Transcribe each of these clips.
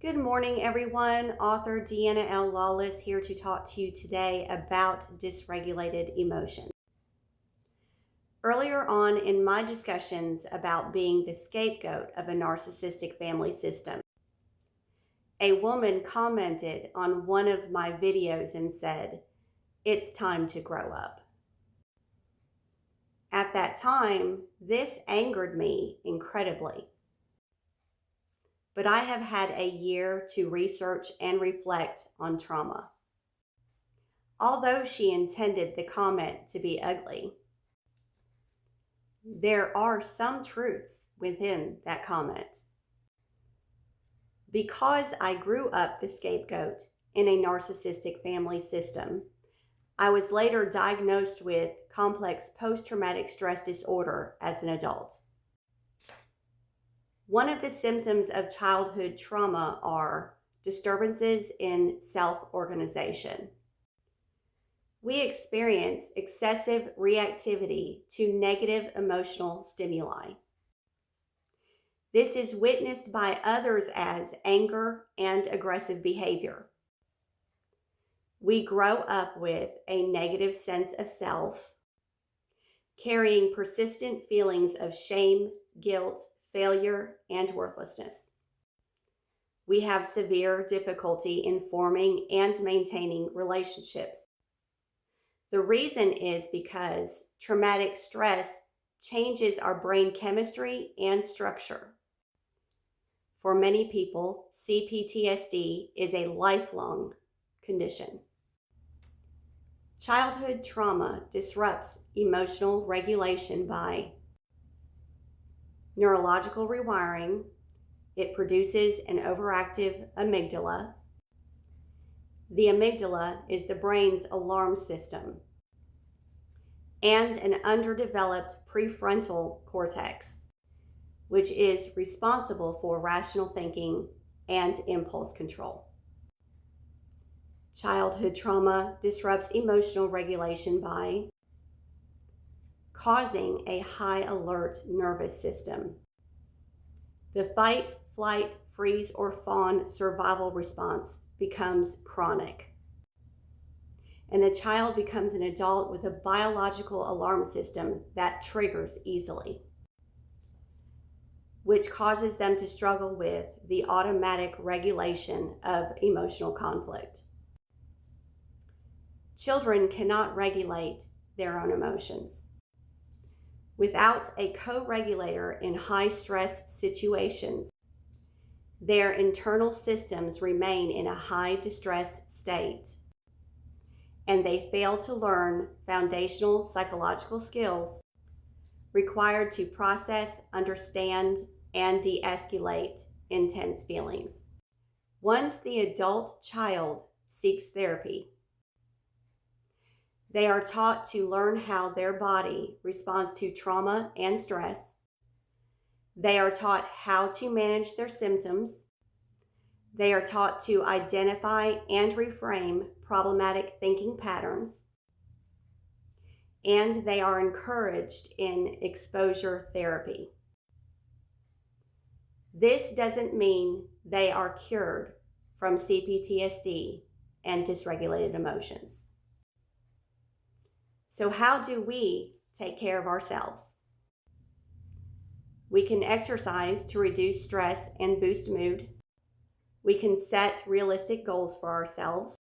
Good morning, everyone. Author Deanna L. Lawless here to talk to you today about dysregulated emotion. Earlier on in my discussions about being the scapegoat of a narcissistic family system, a woman commented on one of my videos and said, "It's time to grow up." At that time, this angered me incredibly. But I have had a year to research and reflect on trauma. Although she intended the comment to be ugly, there are some truths within that comment. Because I grew up the scapegoat in a narcissistic family system, I was later diagnosed with complex post-traumatic stress disorder as an adult. One of the symptoms of childhood trauma are disturbances in self-organization. We experience excessive reactivity to negative emotional stimuli. This is witnessed by others as anger and aggressive behavior. We grow up with a negative sense of self, carrying persistent feelings of shame, guilt, failure, and worthlessness. We have severe difficulty in forming and maintaining relationships. The reason is because traumatic stress changes our brain chemistry and structure. For many people, CPTSD is a lifelong condition. Childhood trauma disrupts emotional regulation by neurological rewiring. It produces an overactive amygdala. The amygdala is the brain's alarm system, and an underdeveloped prefrontal cortex, which is responsible for rational thinking and impulse control. Childhood trauma disrupts emotional regulation by causing a high alert nervous system. The fight, flight, freeze, or fawn survival response becomes chronic, and the child becomes an adult with a biological alarm system that triggers easily, which causes them to struggle with the automatic regulation of emotional conflict. Children cannot regulate their own emotions. Without a co-regulator in high-stress situations, their internal systems remain in a high distress state, and they fail to learn foundational psychological skills required to process, understand, and de-escalate intense feelings. Once the adult child seeks therapy, they are taught to learn how their body responds to trauma and stress. They are taught how to manage their symptoms. They are taught to identify and reframe problematic thinking patterns. And they are encouraged in exposure therapy. This doesn't mean they are cured from CPTSD and dysregulated emotions. So how do we take care of ourselves? We can exercise to reduce stress and boost mood. We can set realistic goals for ourselves.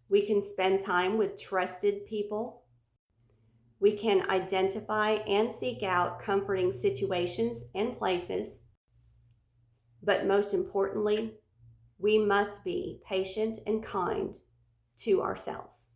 We can spend time with trusted people. We can identify and seek out comforting situations and places. But most importantly, we must be patient and kind to ourselves.